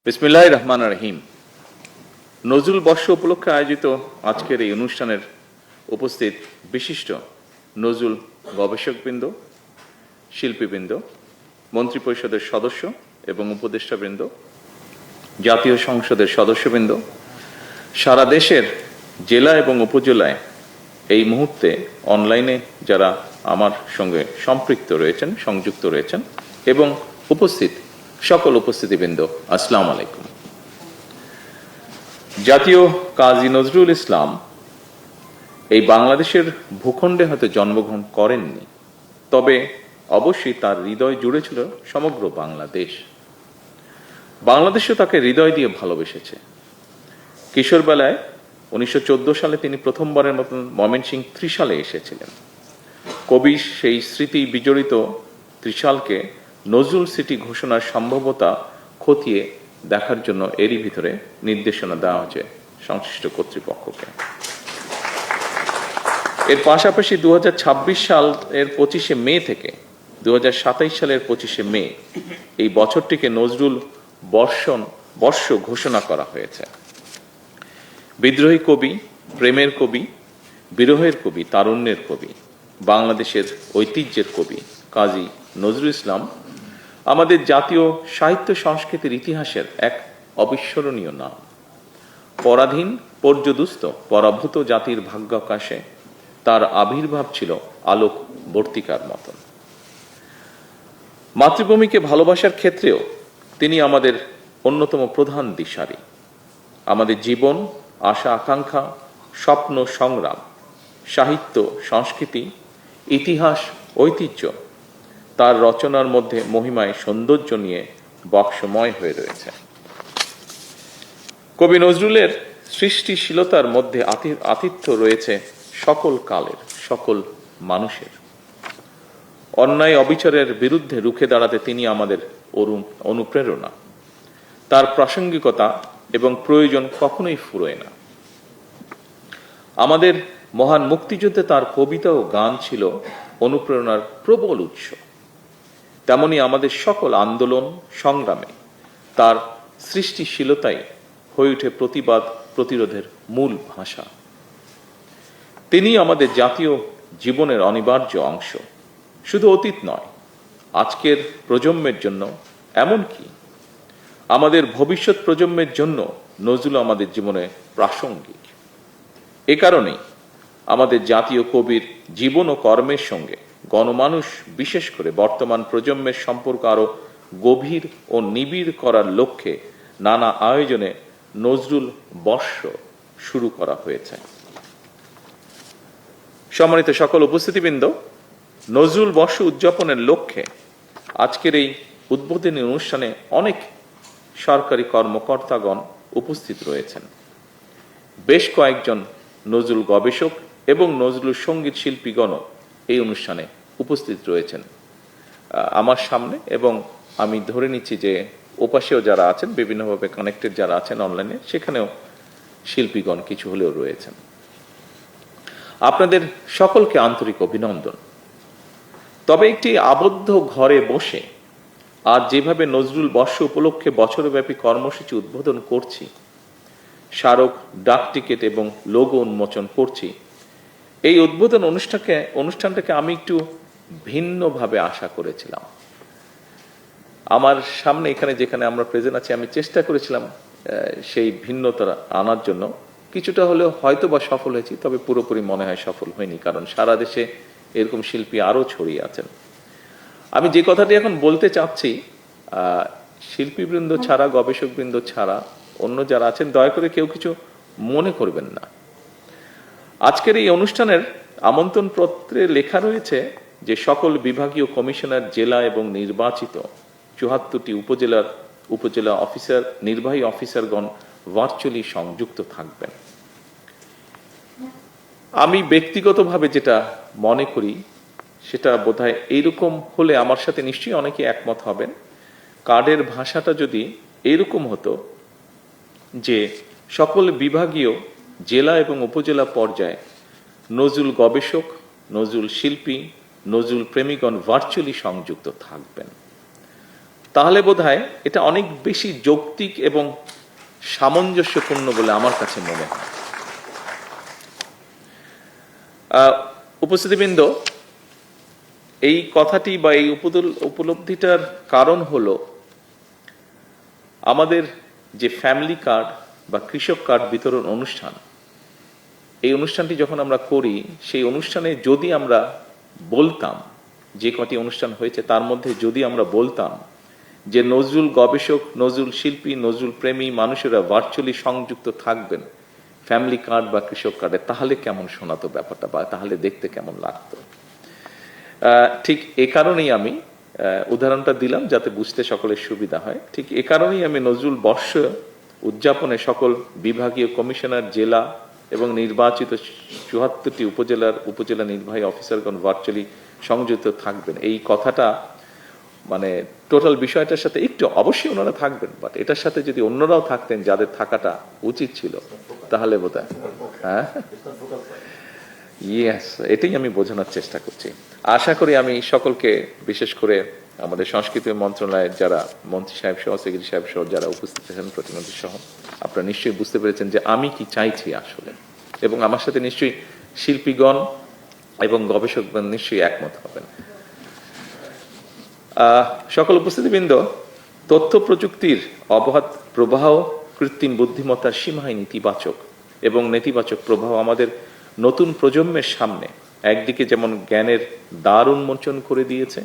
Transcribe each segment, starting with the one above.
বিসমিল্লাহির রহমানির রহিম। নজরুল বর্ষ উপলক্ষে আয়োজিত আজকের এই অনুষ্ঠানের উপস্থিত বিশিষ্ট নজরুল গবেষকবৃন্দ, শিল্পীবৃন্দ, মন্ত্রিপরিষদের সদস্য এবং উপদেষ্টাবৃন্দ, জাতীয় সংসদের সদস্যবৃন্দ, সারা দেশের জেলা এবং উপজেলায় এই মুহূর্তে অনলাইনে যারা আমার সঙ্গে সম্পৃক্ত রয়েছেন, সংযুক্ত রয়েছেন এবং উপস্থিত সকল উপস্থিতিবৃন্দ, আসসালামু আলাইকুম। জাতীয় কাজী নজরুল ইসলাম এই বাংলাদেশের ভূখণ্ডে হয়তো জন্মগ্রহণ করেননি, তবে অবশ্যই তার হৃদয় জুড়ে ছিল সমগ্র বাংলাদেশ। বাংলাদেশও তাকে হৃদয় দিয়ে ভালোবেসেছে। কিশোরবেলায় 1914 সালে তিনি প্রথমবারের মতন ময়মনসিংহ ত্রিশালে এসেছিলেন। কবি সেই স্মৃতি বিজড়িত ত্রিশালকে নজরুল সিটি ঘোষণার সম্ভাব্যতা খতিয়ে দেখার জন্য এরই ভিতরে নির্দেশনা দেওয়া হয়েছে সংশ্লিষ্ট কর্তৃপক্ষকে। এর পাশাপাশি 2026 সালের 25শে মে থেকে 2027 সালের 25শে মে এই বছরটিকে নজরুল বর্ষ ঘোষণা করা হয়েছে। বিদ্রোহী কবি, প্রেমের কবি, বিরহের কবি, তারুণ্যের কবি, বাংলাদেশের ঐতিহ্যের কবি কাজী নজরুল ইসলাম আমাদের জাতীয় সাহিত্য সংস্কৃতির ইতিহাসের এক অবিস্মরণীয় নাম। পরাধীন, পর্যদুস্ত, পরাভূত জাতির ভাগ্যাকাশে তার আবির্ভাব ছিল আলোক বর্তিকার মতন। মাতৃভূমিকে ভালোবাসার ক্ষেত্রেও তিনি আমাদের অন্যতম প্রধান দিশারি। আমাদের জীবন, আশা আকাঙ্ক্ষা, স্বপ্ন সংগ্রাম, সাহিত্য সংস্কৃতি, ইতিহাস, ঐতিহ্য তার রচনার মধ্যে মহিমায় সৌন্দর্য নিয়ে বক্সময় হয়ে রয়েছে। কবি নজরুলের সৃষ্টিশীলতার মধ্যে আতিথ্য রয়েছে সকল কালের, সকল মানুষের। অন্যায় অবিচারের বিরুদ্ধে রুখে দাঁড়াতে তিনি আমাদের অনুপ্রেরণা। তার প্রাসঙ্গিকতা এবং প্রয়োজন কখনোই ফুরোয় না। আমাদের মহান মুক্তিযুদ্ধে তার কবিতা ও গান ছিল অনুপ্রেরণার প্রবল উৎস। তেমনি আমাদের সকল আন্দোলন সংগ্রামে তার সৃষ্টিশীলতাই হয়ে ওঠে প্রতিবাদ প্রতিরোধের মূল ভাষা। তিনি আমাদের জাতীয় জীবনের অনিবার্য অংশ, শুধু অতীত নয়, আজকের প্রজন্মের জন্য, এমনকি আমাদের ভবিষ্যৎ প্রজন্মের জন্য নজরুল আমাদের জীবনে প্রাসঙ্গিক। এ কারণেই আমাদের জাতীয় কবির জীবন ও কর্মের সঙ্গে গণমানুষ, বিশেষ করে বর্তমান প্রজন্মের সম্পর্ক আরো গভীর ও নিবিড় করার লক্ষ্যে নানা আয়োজনে নজরুল বর্ষ শুরু করা হয়েছে। সম্মানিত সকল উপস্থিতিবৃন্দ, নজরুল বর্ষ উদযাপনের লক্ষ্যে আজকের এই উদ্বোধনী অনুষ্ঠানে অনেক সরকারি কর্মকর্তাগণ উপস্থিত রয়েছেন। বেশ কয়েকজন নজরুল গবেষক এবং নজরুল সঙ্গীত শিল্পীগণও এই অনুষ্ঠানে উপস্থিত রয়েছেন আমার সামনে, এবং আমি ধরে নিচ্ছি যে ওপাশেও যারা আছেন, বিভিন্নভাবে কানেক্টেড যারা আছেন অনলাইনে, সেখানেও শিল্পীগণ কিছু হলেও রয়েছেন। আপনাদের সকলকে আন্তরিক অভিনন্দন। তবে একটি আবদ্ধ ঘরে বসে আজ যেভাবে নজরুল বর্ষ উপলক্ষে বছরব্যাপী কর্মসূচি উদ্বোধন করছি, স্মারক, ডাক টিকিট এবং লোগো উন্মোচন করছি, এই উদ্বোধন অনুষ্ঠানটাকে আমি একটু ভিন্নভাবে আশা করেছিলাম। আমার সামনে এখানে যেখানে আমরা প্রেজেন্ট আছি, আমি চেষ্টা করেছিলাম সেই ভিন্নতা আনার জন্য। কিছুটা হলেও হয়তো বা সফল হয়েছি, তবে পুরোপুরি মনে হয় সফল হয়নি, কারণ সারা দেশে এরকম শিল্পী আরও ছড়িয়ে আছেন। আমি যে কথাটি এখন বলতে চাচ্ছি, শিল্পীবৃন্দ ছাড়া, গবেষকবৃন্দ ছাড়া অন্য যারা আছেন, দয়া করে কেউ কিছু মনে করবেন না। আজকের এই অনুষ্ঠানের আমন্ত্রণ পত্রে লেখা রয়েছে যে সকল বিভাগীয় কমিশনার, জেলা এবং নির্বাচিত ৭৪টি উপজেলা অফিসার, নির্বাহী অফিসারগণ ভার্চুয়ালি সংযুক্ত থাকবেন। আমি ব্যক্তিগতভাবে যেটা মনে করি সেটা বোধহয় এইরকম হলে আমার সাথে নিশ্চয়ই অনেকে একমত হবেন। কার্ডের ভাষাটা যদি এইরকম হতো যে সকল বিভাগীয়, জেলা এবং উপজেলা পর্যায়ে নজরুল গবেষক, নজরুল শিল্পী, নজরুল প্রেমীগণ ভার্চুয়ালি সংযুক্ত থাকবেন। তাহলে বোধহয় এটা অনেক বেশি যৌক্তিক এবং সামঞ্জস্যপূর্ণ বলে আমার কাছে মনে হয়। উপস্থিতিবৃন্দ, এই কথাটি বা এই উপলব্ধিটার কারণ হলো আমাদের যে ফ্যামিলি কার্ড বা কৃষক কার্ড বিতরণ অনুষ্ঠান, এই অনুষ্ঠানটি যখন আমরা করি, সেই অনুষ্ঠানে যদি আমরা বলতাম, যে কটি অনুষ্ঠান হয়েছে তার মধ্যে যদি আমরা বলতাম যে নজরুল গবেষক, নজরুল শিল্পী, নজরুল প্রেমী মানুষেরা ভার্চুয়ালি সংযুক্ত থাকবেন ফ্যামিলি কার্ড বা কৃষক কার্ডে, তাহলে কেমন শোনাতো ব্যাপারটা, বা তাহলে দেখতে কেমন লাগতো। ঠিক এ কারণেই আমি উদাহরণটা দিলাম, যাতে বুঝতে সকলের সুবিধা হয়। ঠিক এ কারণেই আমি নজরুল বর্ষ উদযাপনে সকল বিভাগীয় কমিশনার, জেলা এবং নির্বাচিত ৭৪টি উপজেলা নির্বাহী অফিসারগণ ভার্চুয়ালি সংযুক্ত থাকবেন, এই কথাটা মানে টোটাল বিষয়টার সাথে একটু, অবশ্যই ওনারা থাকবেন, বাট এটার সাথে যদি অন্যরাও থাকতেন যাদের থাকাটা উচিত ছিল, তাহলে বোধহয় ইয়েস, এটাই আমি বোঝানোর চেষ্টা করছি। আশা করি আমি সকলকে, বিশেষ করে আমাদের সংস্কৃতি মন্ত্রণালয়ের যারা মন্ত্রী সাহেব সহ, সেক্রেটারি সাহেব সহ যারা উপস্থিত আছেন, প্রতিমন্ত্রী সহ, আপনারা নিশ্চয়ই বুঝতে পেরেছেন যে আমি কি চাইছি আসলে, এবং আমার সাথে নিশ্চয়ই শিল্পীগণ এবং গবেষকগণ নিশ্চয়ই একমত হবেন। সকল উপস্থিতিবৃন্দ, তথ্য প্রযুক্তির অবাধ প্রবাহ, কৃত্রিম বুদ্ধিমত্তার সীমাহীন ইতিবাচক এবং নেতিবাচক প্রভাব আমাদের নতুন প্রজন্মের সামনে একদিকে যেমন জ্ঞানের দ্বার উন্মোচন করে দিয়েছে,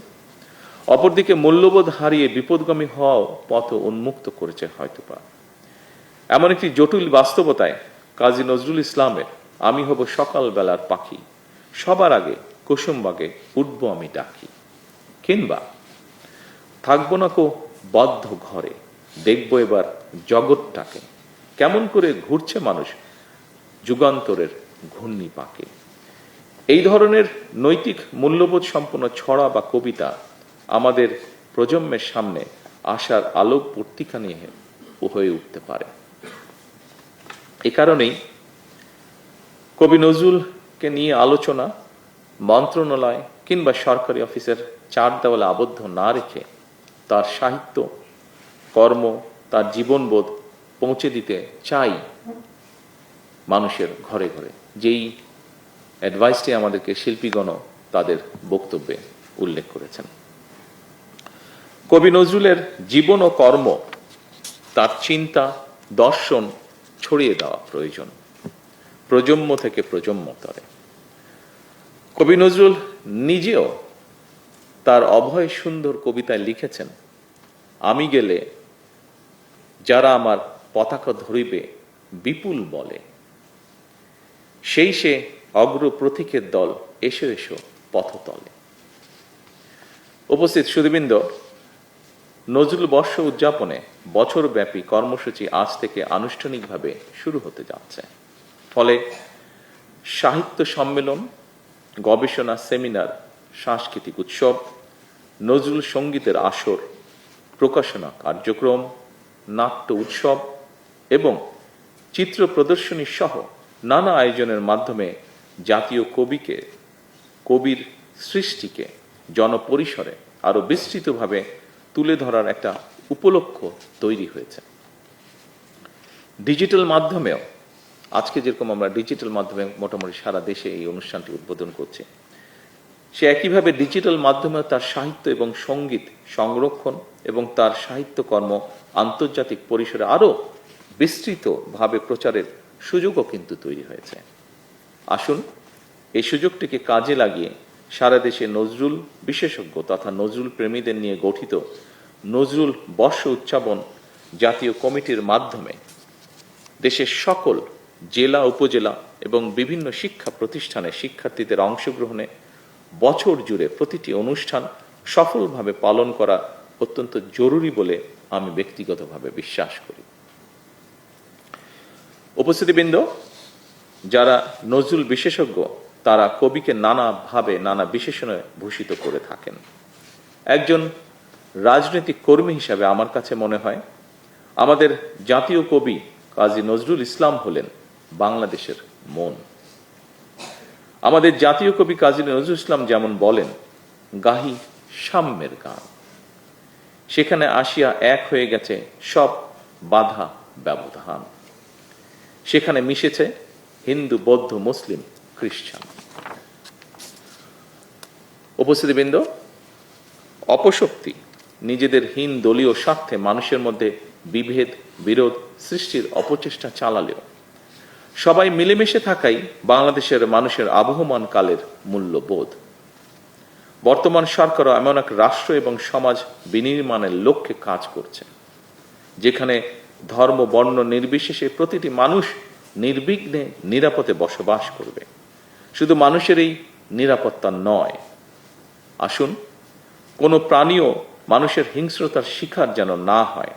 অপরদিকে মূল্যবোধ হারিয়ে বিপদগামী হওয়াও পথ উন্মুক্ত করেছে হয়তোবা। এমন একটি জটিল বাস্তবতায় কাজী নজরুল ইসলামের আমি হব সকাল বেলার পাখি, সবার আগে কুসুমবাগে উঠবো আমি ডাকি, কিংবা থাকবো না কো বদ্ধ ঘরে, দেখবো এবার জগৎটাকে, কেমন করে ঘুরছে মানুষ যুগান্তরের ঘূর্ণি পাকে। এই ধরনের নৈতিক মূল্যবোধ সম্পন্ন ছড়া বা কবিতা আমাদের প্রজন্মের সামনে আশার আলোক পত্রিকা নিয়ে হয়ে উঠতে পারে। এ কারণেই কবি নজরুলকে নিয়ে আলোচনা মন্ত্রণালয় কিংবা সরকারি অফিসের চার দেওয়ালে আবদ্ধ না রেখে তার সাহিত্য, কর্ম, তার জীবনবোধ পৌঁছে দিতে চাই মানুষের ঘরে ঘরে, যেই অ্যাডভাইসটি আমাদেরকে শিল্পীগণ তাদের বক্তব্যে উল্লেখ করেছেন। কবি নজরুলের জীবন ও কর্ম, তার চিন্তা, দর্শন ছড়িয়ে দেওয়া প্রয়োজন প্রজন্ম থেকে প্রজন্মতরে। কবি নজরুল নিজেও তার অভয় সুন্দর কবিতায় লিখেছেন, আমি গেলে যারা আমার পতাকা ধরিবে বিপুল বলে, সেই সে অগ্র প্রতীকের দল, এসো এসো পথতলে। উপস্থিত সুধীবৃন্দ, নজরুল বর্ষ উদযাপনে বছরব্যাপী কর্মসূচি আজ থেকে আনুষ্ঠানিকভাবে শুরু হতে যাচ্ছে। ফলে সাহিত্য সম্মেলন, গবেষণা সেমিনার, সাংস্কৃতিক উৎসব, নজরুল সঙ্গীতের আসর, প্রকাশনা কার্যক্রম, নাট্য উৎসব এবং চিত্র প্রদর্শনী সহ নানা আয়োজনের মাধ্যমে জাতীয় কবির সৃষ্টিকে জনপরিসরে আরো বিস্তৃতভাবে তুলে ধরার একটা উপলক্ষ তৈরি হয়েছে। ডিজিটাল মাধ্যমেও, আজকে যেরকম আমরা ডিজিটাল মাধ্যমে মোটামুটি সারা দেশে এই অনুষ্ঠানটি উদ্বোধন করছি, সে একইভাবে ডিজিটাল মাধ্যমে তার সাহিত্য এবং সঙ্গীত সংরক্ষণ এবং তার সাহিত্যকর্ম আন্তর্জাতিক পরিসরে আরো বিস্তৃতভাবে প্রচারের সুযোগও কিন্তু তৈরি হয়েছে। আসুন এই সুযোগটিকে কাজে লাগিয়ে সারা দেশে নজরুল বিশেষজ্ঞ তথা নজরুল প্রেমীদের নিয়ে গঠিত নজরুল বর্ষ উদযাপন জাতীয় কমিটির মাধ্যমে দেশের সকল জেলা, উপজেলা এবং বিভিন্ন শিক্ষা প্রতিষ্ঠানে শিক্ষার্থীদের অংশগ্রহণে বছর জুড়ে প্রতিটি অনুষ্ঠান সফলভাবে পালন করা অত্যন্ত জরুরি বলে আমি ব্যক্তিগতভাবে বিশ্বাস করি। উপস্থিতিবৃন্দ, যারা নজরুল বিশেষজ্ঞ তারা কবিকে নানাভাবে নানা বিশেষণে ভূষিত করে থাকেন। একজন রাজনৈতিক কর্মী হিসাবে আমার কাছে মনে হয় আমাদের জাতীয় কবি কাজী নজরুল ইসলাম হলেন বাংলাদেশের মন। আমাদের জাতীয় কবি কাজী নজরুল ইসলাম যেমন বলেন, গাহি সাম্যের গান, সেখানে আসিয়া এক হয়ে গেছে সব বাধা ব্যবধান। সেখানে মিশেছে হিন্দু, বৌদ্ধ, মুসলিম, খ্রিস্টান। উপস্থিতিবৃন্দ, অপশক্তি নিজেদের হীন দলীয় স্বার্থে মানুষের মধ্যে বিভেদ, বিরোধ সৃষ্টির অপচেষ্টা চালালেও সবাই মিলেমিশে থাকাই বাংলাদেশের মানুষের আবহমান কালের মূল্যবোধ। বর্তমান সরকারও এমন এক রাষ্ট্র এবং সমাজ বিনির্মাণের লক্ষ্যে কাজ করছে, যেখানে ধর্ম, বর্ণ নির্বিশেষে প্রতিটি মানুষ নির্বিঘ্নে নিরাপদে বসবাস করবে। শুধু মানুষের এই নিরাপত্তা নয়, আসুন কোনো প্রাণীও মানুষের হিংস্রতার শিকার যেন না হয়,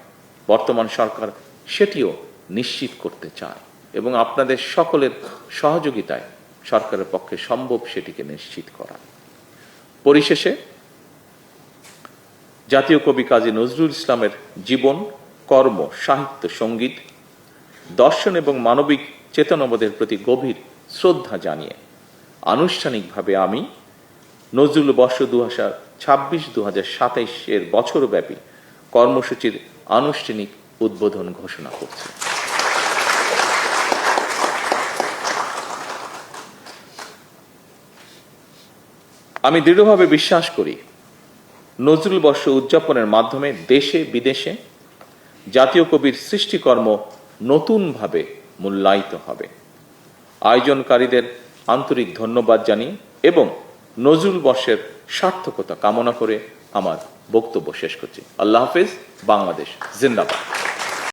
বর্তমান সরকার সেটিও নিশ্চিত করতে চায় এবং আপনাদের সকলের সহযোগিতায় সরকারের পক্ষে সম্ভব সেটিকে নিশ্চিত করা। পরিশেষে জাতীয় কবি কাজী নজরুল ইসলামের জীবন, কর্ম, সাহিত্য, সঙ্গীত, দর্শন এবং মানবিক চেতনাবোধের প্রতি গভীর শ্রদ্ধা জানিয়ে আনুষ্ঠানিকভাবে আমি নজরুল বর্ষ 2026-2027 এর বছরব্যাপী কর্মসূচির আনুষ্ঠানিক উদ্বোধন ঘোষণা করছি। আমি দৃঢ়ভাবে বিশ্বাস করি, নজরুল বর্ষ উদযাপনের মাধ্যমে দেশে বিদেশে জাতীয় কবির সৃষ্টিকর্ম নতুনভাবে মূল্যায়িত হবে। আয়োজনকারীদের আন্তরিক ধন্যবাদ জানিয়ে এবং নজরুল বর্ষের সার্থকতা কামনা করে আমার বক্তব্য শেষ করছি। আল্লাহ হাফেজ। বাংলাদেশ জিন্দাবাদ।